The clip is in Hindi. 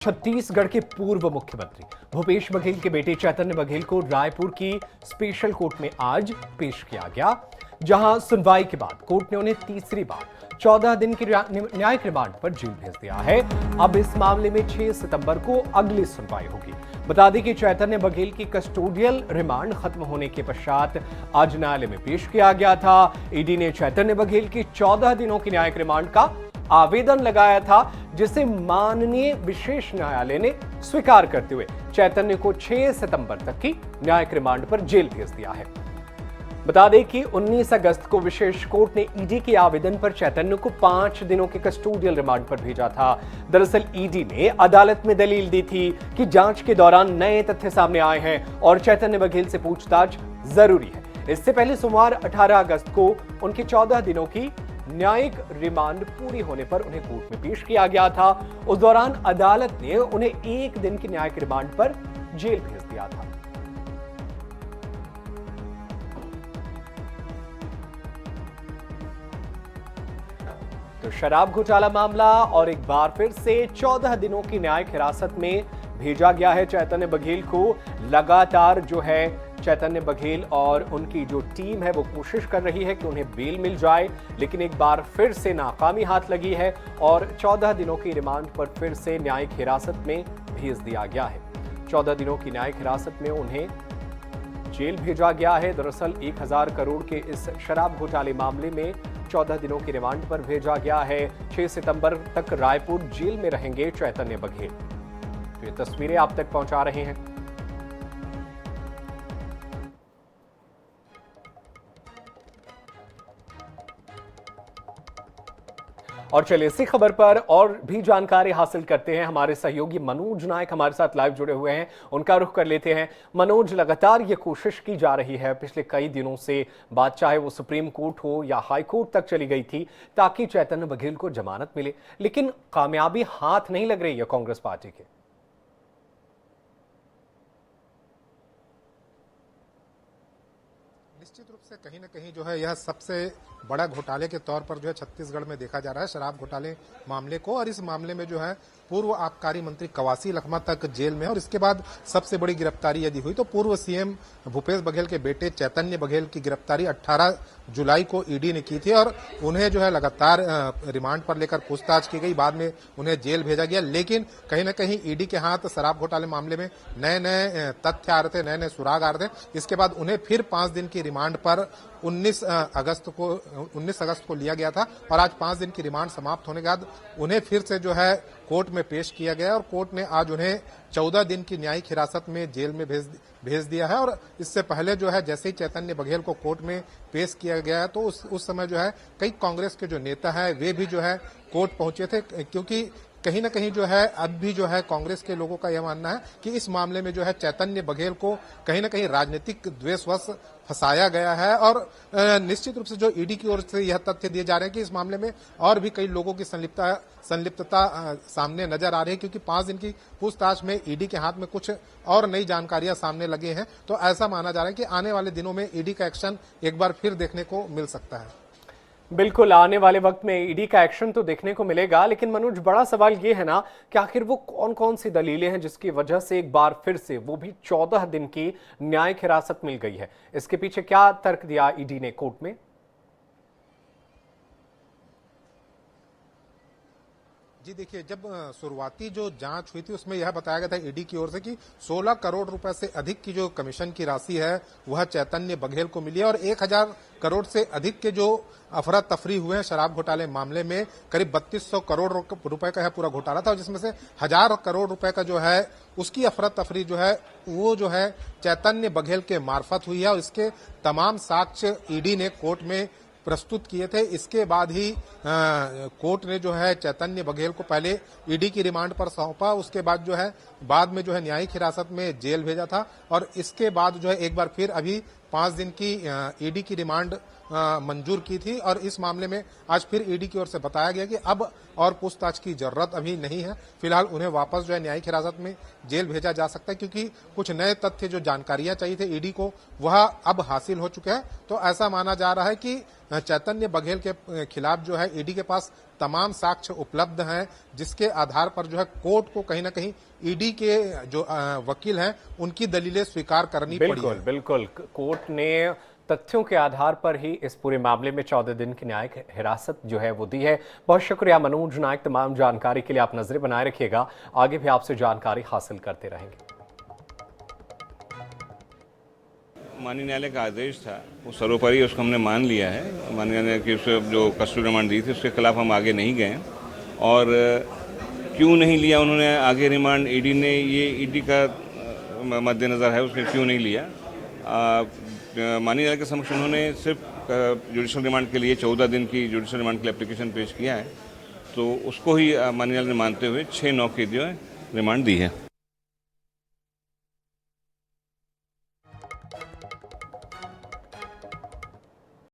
छत्तीसगढ़ के पूर्व मुख्यमंत्री भूपेश बघेल के बेटे चैतन्य बघेल को रायपुर की स्पेशल कोर्ट में आज पेश किया गया, जहां सुनवाई के बाद कोर्ट ने उन्हें तीसरी बार 14 दिन के न्यायिक रिमांड पर जेल भेज दिया है। अब इस मामले में 6 सितंबर को अगली सुनवाई होगी। बता दें कि चैतन्य बघेल की कस्टोडियल रिमांड खत्म होने के पश्चात आज न्यायालय में पेश किया गया था। ईडी ने चैतन्य बघेल की 14 दिनों की न्यायिक रिमांड का आवेदन लगाया था, जिसे माननीय विशेष न्यायालय ने स्वीकार करते हुए चैतन्य को 6 सितंबर तक की न्यायिक रिमांड पर जेल भेज दिया है। बता दें कि 19 अगस्त को विशेष कोर्ट ने ईडी के आवेदन पर चैतन्य को 5 दिनों के कस्टोडियल रिमांड पर भेजा था। दरअसल ईडी ने अदालत में दलील दी थी कि जांच के दौरान नए तथ्य सामने आए हैं और चैतन्य बघेल से पूछताछ जरूरी है। इससे पहले सोमवार 18 अगस्त को उनके 14 दिनों की न्यायिक रिमांड पूरी होने पर उन्हें कोर्ट में पेश किया गया था। उस दौरान अदालत ने उन्हें 1 दिन की न्यायिक रिमांड पर जेल भेज दिया था। तो शराब घोटाला मामला और एक बार फिर से 14 दिनों की न्यायिक हिरासत में भेजा गया है चैतन्य बघेल को। लगातार जो है चैतन्य बघेल और उनकी जो टीम है वो कोशिश कर रही है कि उन्हें बेल मिल जाए, लेकिन एक बार फिर से नाकामी हाथ लगी है और 14 दिनों की रिमांड पर फिर से न्यायिक हिरासत में भेज दिया गया है। 14 दिनों की न्यायिक हिरासत में उन्हें जेल भेजा गया है। दरअसल 1000 करोड़ के इस शराब घोटाले मामले में 14 दिनों की रिमांड पर भेजा गया है। 6 सितंबर तक रायपुर जेल में रहेंगे चैतन्य बघेल। तो ये तस्वीरें आप तक पहुंचा रहे हैं। और चलिए इसी खबर पर और भी जानकारी हासिल करते हैं। हमारे सहयोगी मनोज नायक हमारे साथ लाइव जुड़े हुए हैं, उनका रुख कर लेते हैं। मनोज, लगातार ये कोशिश की जा रही है पिछले कई दिनों से, बात चाहे वो सुप्रीम कोर्ट हो या हाई कोर्ट तक चली गई थी, ताकि चैतन्य बघेल को जमानत मिले, लेकिन कामयाबी हाथ नहीं लग रही है कांग्रेस पार्टी के। निश्चित रूप से कहीं न कहीं जो है यह सबसे बड़ा घोटाले के तौर पर जो है छत्तीसगढ़ में देखा जा रहा है, शराब घोटाले मामले को। और इस मामले में जो है पूर्व आबकारी मंत्री कवासी लखमा तक जेल में है। और इसके बाद सबसे बड़ी गिरफ्तारी यदि हुई तो पूर्व सीएम भूपेश बघेल के बेटे चैतन्य बघेल की गिरफ्तारी 18 जुलाई को ईडी ने की थी और उन्हें जो है लगातार रिमांड पर लेकर पूछताछ की गई। बाद में उन्हें जेल भेजा गया, लेकिन कहीं न कहीं ईडी के हाथ शराब घोटाले मामले में नए नए तथ्य आ रहे थे, नए नए सुराग आ रहे थे। इसके बाद उन्हें फिर 5 दिन की रिमांड पर 19 अगस्त को लिया गया था और आज 5 दिन की रिमांड समाप्त होने के बाद उन्हें फिर से जो है कोर्ट में पेश किया गया और कोर्ट ने आज उन्हें 14 दिन की न्यायिक हिरासत में जेल में भेज दिया है। और इससे पहले जो है जैसे ही चैतन्य बघेल को कोर्ट में पेश किया गया तो उस समय जो है कई कांग्रेस के जो नेता है वे भी जो है कोर्ट पहुंचे थे, क्योंकि कहीं न कहीं जो है अब भी जो है कांग्रेस के लोगों का यह मानना है कि इस मामले में जो है चैतन्य बघेल को कहीं न कहीं राजनीतिक द्वेषवश फंसाया गया है। और निश्चित रूप से जो ईडी की ओर से यह तथ्य दिए जा रहे हैं कि इस मामले में और भी कई लोगों की संलिप्तता सामने नजर आ रही है, क्योंकि 5 दिन की पूछताछ में ईडी के हाथ में कुछ और नई जानकारियां सामने लगे हैं। तो ऐसा माना जा रहा है कि आने वाले दिनों में ईडी का एक्शन एक बार फिर देखने को मिल सकता है। बिल्कुल, आने वाले वक्त में ईडी का एक्शन तो देखने को मिलेगा, लेकिन मनोज, बड़ा सवाल ये है ना कि आखिर वो कौन कौन सी दलीलें हैं जिसकी वजह से एक बार फिर से वो भी 14 दिन की न्यायिक हिरासत मिल गई है। इसके पीछे क्या तर्क दिया ईडी ने कोर्ट में? जी देखिए, जब शुरुआती जो जांच हुई थी उसमें यह बताया गया था ईडी की ओर से कि 16 करोड़ रुपए से अधिक की जो कमीशन की राशि है वह चैतन्य बघेल को मिली है और 1000 करोड़ से अधिक के जो अफरा तफरी हुए हैं शराब घोटाले मामले में, करीब 3200 करोड़ रुपए का है पूरा घोटाला था, और जिसमें से 1000 करोड़ रुपए का जो है उसकी अफरा तफरी जो है वो जो है चैतन्य बघेल के मार्फत हुई है। और इसके तमाम साक्ष्य ईडी ने कोर्ट में प्रस्तुत किए थे। इसके बाद ही कोर्ट ने जो है चैतन्य बघेल को पहले ईडी की रिमांड पर सौंपा, उसके बाद जो है बाद में जो है न्यायिक हिरासत में जेल भेजा था और इसके बाद जो है एक बार फिर अभी 5 दिन की ईडी की रिमांड मंजूर की थी और इस मामले में आज फिर ईडी की ओर से बताया गया कि अब और पूछताछ की जरूरत अभी नहीं है। फिलहाल उन्हें वापस जो है न्यायिक हिरासत में जेल भेजा जा सकता है, क्योंकि कुछ नए तथ्य जो जानकारियां चाहिए थे ईडी को वह अब हासिल हो चुके हैं। तो ऐसा माना जा रहा है कि चैतन्य बघेल के खिलाफ जो है ईडी के पास तमाम साक्ष्य उपलब्ध हैं, जिसके आधार पर जो है कोर्ट को कहीं ना कहीं ईडी के जो वकील हैं उनकी दलीलें स्वीकार करनी पड़ी बिल्कुल है। बिल्कुल, कोर्ट ने तथ्यों के आधार पर ही इस पूरे मामले में 14 दिन की न्यायिक हिरासत जो है वो दी है। बहुत शुक्रिया मनोज नायक, तमाम जानकारी के लिए। आप नजरें बनाए रखिएगा, आगे भी आपसे जानकारी हासिल करते रहेंगे। माननीय न्यायालय का आदेश था वो सर्वोपरि, उसको हमने मान लिया है। माननीय न्यायालय की उससे जो कस्टडी रिमांड दी थी उसके खिलाफ हम आगे नहीं गए। और क्यों नहीं लिया उन्होंने आगे रिमांड, ईडी ने, ये ईडी का मद्देनज़र है, उसने क्यों नहीं लिया। माननीय न्यायालय के समक्ष उन्होंने सिर्फ जुडिशल रिमांड के लिए 14 दिन की जुडिशल रिमांड के लिए एप्लीकेशन पेश किया है, तो उसको ही माननीय न्यायालय ने मानते हुए 6/9 की जो है रिमांड दी है।